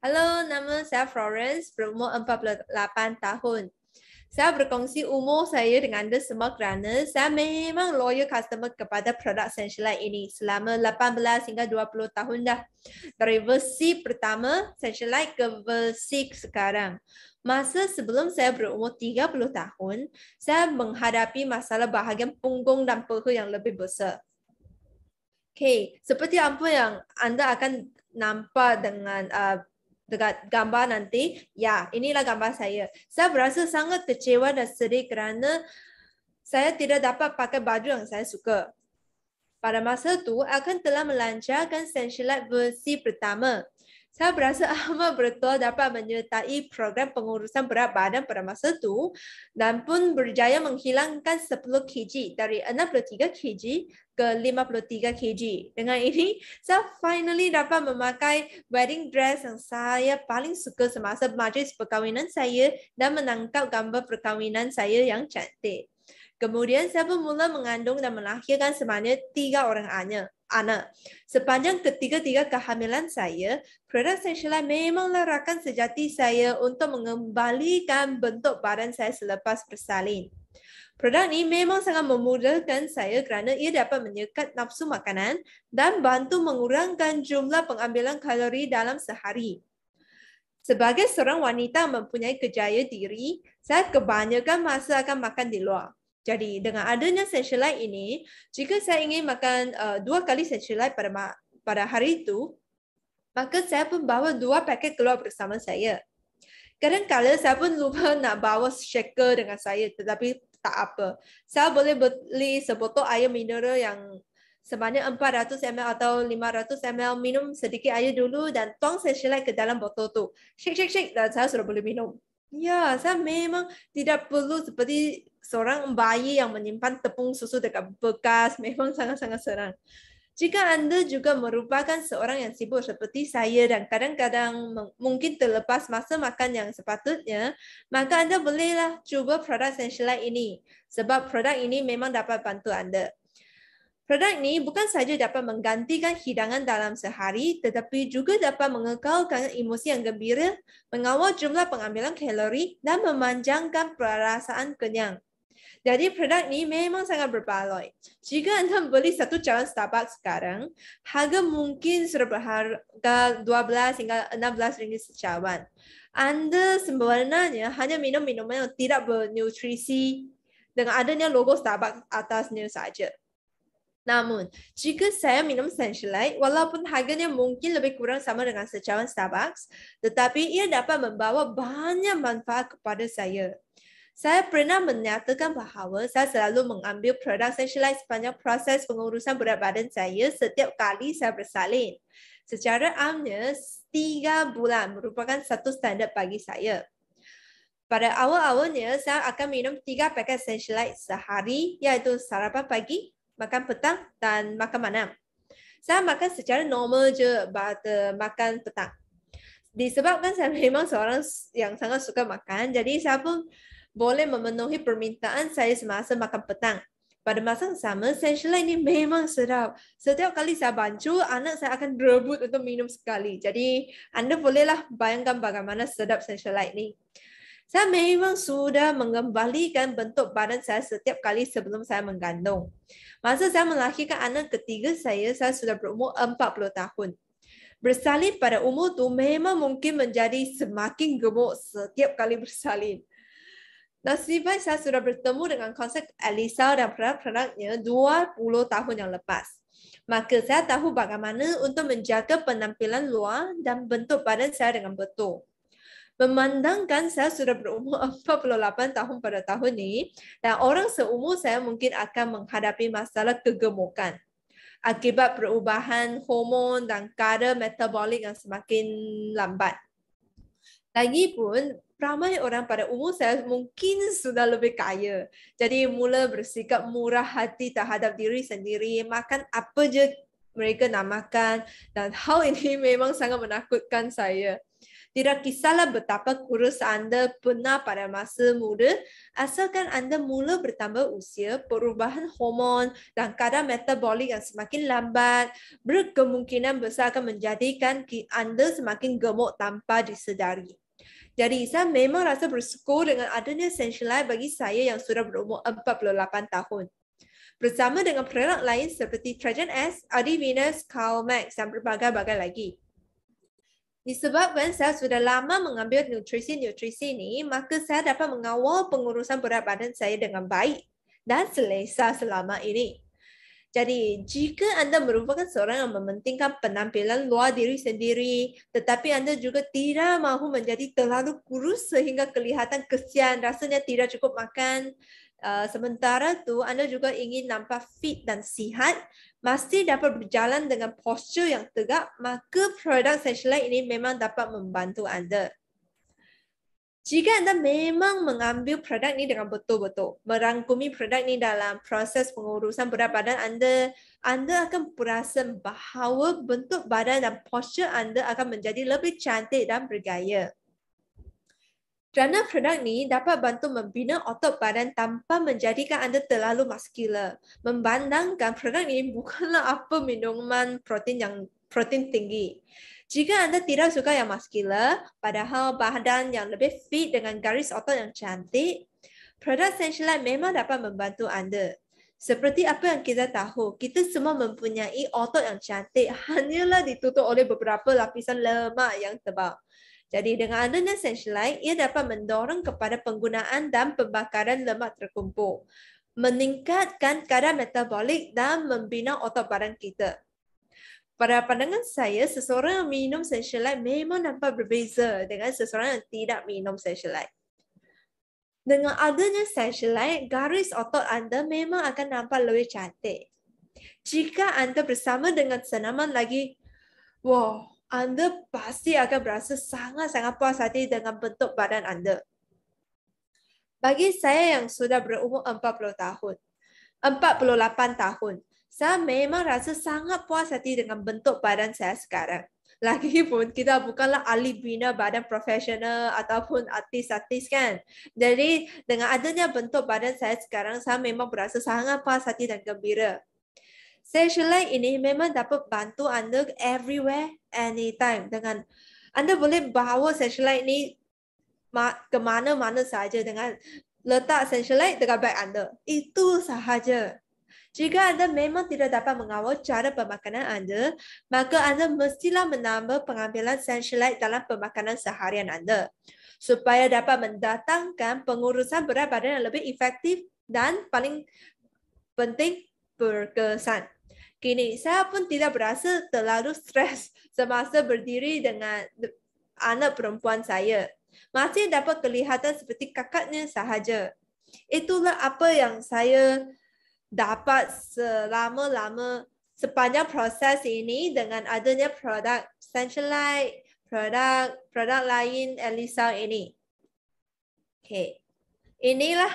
Halo, nama saya Florence, berumur 48 tahun. Saya berkongsi umur saya dengan anda semua kerana saya memang loyal customer kepada produk Sensodyne ini selama 18 hingga 20 tahun dah. Dari versi pertama Sensodyne ke versi sekarang. Masa sebelum saya berumur 30 tahun, saya menghadapi masalah bahagian punggung dan peha yang lebih besar. Okay, seperti apa yang anda akan nampak dengan dekat gambar nanti, ya, inilah gambar saya. Saya berasa sangat kecewa dan sedih kerana saya tidak dapat pakai baju yang saya suka. Pada masa itu, akan telah melancarkan Sensodyne versi pertama. Saya berasa amat bertuah dapat menyertai program pengurusan berat badan pada masa itu dan pun berjaya menghilangkan 10 kg dari 63 kg ke 53 kg. Dengan ini, saya finally dapat memakai wedding dress yang saya paling suka semasa majlis perkahwinan saya dan menangkap gambar perkahwinan saya yang cantik. Kemudian saya pun mula mengandung dan melahirkan sebanyak 3 orang anak. Sepanjang ketiga-tiga kehamilan saya, produk Sensodyne memanglah rakan sejati saya untuk mengembalikan bentuk badan saya selepas bersalin. Produk ini memang sangat memudahkan saya kerana ia dapat menyekat nafsu makanan dan bantu mengurangkan jumlah pengambilan kalori dalam sehari. Sebagai seorang wanita mempunyai kejaya diri, saya kebanyakan masa akan makan di luar. Jadi dengan adanya Sensodyne ini, jika saya ingin makan 2 kali Sensodyne pada hari itu, maka saya pun bawa 2 paket keluar bersama saya. Kadang-kadang saya pun lupa nak bawa shaker dengan saya, tetapi tak apa. Saya boleh beli sebotol air mineral yang sebanyak 400 ml atau 500 ml, minum sedikit air dulu dan tuang Sensodyne ke dalam botol tu. Shake dan saya sudah boleh minum. Ya, saya memang tidak perlu seperti seorang bayi yang menyimpan tepung susu dekat bekas. Memang sangat-sangat senang. Jika anda juga merupakan seorang yang sibuk seperti saya dan kadang-kadang mungkin terlepas masa makan yang sepatutnya, maka anda bolehlah cuba produk Sensodyne ini. Sebab produk ini memang dapat bantu anda. Produk ini bukan saja dapat menggantikan hidangan dalam sehari, tetapi juga dapat mengekalkan emosi yang gembira, mengawal jumlah pengambilan kalori dan memanjangkan perasaan kenyang. Jadi produk ini memang sangat berbaloi. Jika anda beli satu cawan Starbucks sekarang, harga mungkin sudah berharga 12 hingga 16 ringgit secawan. Anda sebenarnya hanya minum minuman yang tidak bernutrisi dengan adanya logo Starbucks atasnya saja. Namun, jika saya minum Sensodyne, walaupun harganya mungkin lebih kurang sama dengan secawan Starbucks, tetapi ia dapat membawa banyak manfaat kepada saya. Saya pernah menyatakan bahawa saya selalu mengambil produk Sensodyne sepanjang proses pengurusan berat badan saya setiap kali saya bersalin. Secara amnya, 3 bulan merupakan satu standard bagi saya. Pada awal-awalnya, saya akan minum 3 paket Sensodyne sehari, iaitu sarapan pagi, makan petang dan makan malam. Saya makan secara normal je pada makan petang. Disebabkan saya memang seorang yang sangat suka makan, jadi saya pun boleh memenuhi permintaan saya semasa makan petang. Pada masa yang sama, Sensodyne ini memang sedap. Setiap kali saya bancu, anak saya akan berebut untuk minum sekali. Jadi, anda bolehlah bayangkan bagaimana sedap Sensodyne ini. Saya memang sudah mengembalikan bentuk badan saya setiap kali sebelum saya mengandung. Masa saya melahirkan anak ketiga saya sudah berumur 40 tahun. Bersalin pada umur itu memang mungkin menjadi semakin gemuk setiap kali bersalin. Nasib baik saya sudah bertemu dengan konsep Elisa dan produk-produknya 20 tahun yang lepas. Maka saya tahu bagaimana untuk menjaga penampilan luar dan bentuk badan saya dengan betul. Memandangkan saya sudah berumur 48 tahun pada tahun ini dan orang seumur saya mungkin akan menghadapi masalah kegemukan akibat perubahan hormon dan kadar metabolik yang semakin lambat. Lagipun, ramai orang pada umur saya mungkin sudah lebih kaya. Jadi mula bersikap murah hati terhadap diri sendiri, makan apa je mereka nak makan dan hal ini memang sangat menakutkan saya. Tidak kisahlah betapa kurus Anda pernah pada masa muda, asalkan Anda mula bertambah usia, perubahan hormon dan kadar metabolik yang semakin lambat berkemungkinan besar akan menjadikan Anda semakin gemuk tanpa disedari. Jadi saya memang rasa bersyukur dengan adanya Essential bagi saya yang sudah berumur 48 tahun. Bersama dengan produk lain seperti Trajan S, Adivenus, Calmax dan berbagai-bagai lagi. Disebabkan saya sudah lama mengambil nutrisi-nutrisi ini, maka saya dapat mengawal pengurusan berat badan saya dengan baik dan selesa selama ini. Jadi, jika Anda merupakan seorang yang mementingkan penampilan luar diri sendiri, tetapi Anda juga tidak mahu menjadi terlalu kurus sehingga kelihatan kesian, rasanya tidak cukup makan, sementara tu Anda juga ingin nampak fit dan sihat, masih dapat berjalan dengan postur yang tegak, maka produk Essential ini memang dapat membantu Anda. Jika Anda memang mengambil produk ini dengan betul-betul, merangkumi produk ini dalam proses pengurusan berat badan Anda, Anda akan berasa bahawa bentuk badan dan postur Anda akan menjadi lebih cantik dan bergaya. Kerana produk ini dapat bantu membina otot badan tanpa menjadikan Anda terlalu muskular. Memandangkan produk ini bukanlah apa minuman protein tinggi. Jika Anda tidak suka yang muskular, padahal badan yang lebih fit dengan garis otot yang cantik, produk Essential memang dapat membantu Anda. Seperti apa yang kita tahu, kita semua mempunyai otot yang cantik, hanyalah ditutup oleh beberapa lapisan lemak yang tebal. Jadi dengan adanya Essential, ia dapat mendorong kepada penggunaan dan pembakaran lemak terkumpul, meningkatkan kadar metabolik dan membina otot badan kita. Pada pandangan saya, seseorang yang minum Essential memang nampak berbeza dengan seseorang yang tidak minum Essential. Dengan adanya Essential, garis otot Anda memang akan nampak lebih cantik. Jika Anda bersama dengan senaman lagi, wow, Anda pasti akan berasa sangat-sangat puas hati dengan bentuk badan Anda. Bagi saya yang sudah berumur 48 tahun, saya memang rasa sangat puas hati dengan bentuk badan saya sekarang. Lagipun kita bukanlah ahli bina badan profesional ataupun artis-artis kan. Jadi dengan adanya bentuk badan saya sekarang, saya memang berasa sangat puas hati dan gembira. Essential ini memang dapat bantu Anda everywhere, anytime. Dengan Anda boleh bawa Essential ini ke mana-mana sahaja dengan letak Essential dekat beg Anda. Itu sahaja. Jika Anda memang tidak dapat mengawal cara pemakanan Anda, maka Anda mestilah menambah pengambilan Essential dalam pemakanan seharian Anda supaya dapat mendatangkan pengurusan berat badan yang lebih efektif dan paling penting berkesan. Kini, saya pun tidak berasa terlalu stres semasa berdiri dengan anak perempuan saya. Masih dapat kelihatan seperti kakaknya sahaja. Itulah apa yang saya dapat selama-lama sepanjang proses ini dengan adanya produk Essential, produk lain Elisa ini. Okay. Inilah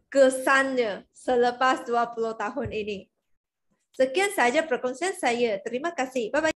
kesannya selepas 20 tahun ini. Sekian sahaja perkongsian saya. Terima kasih. Bye-bye.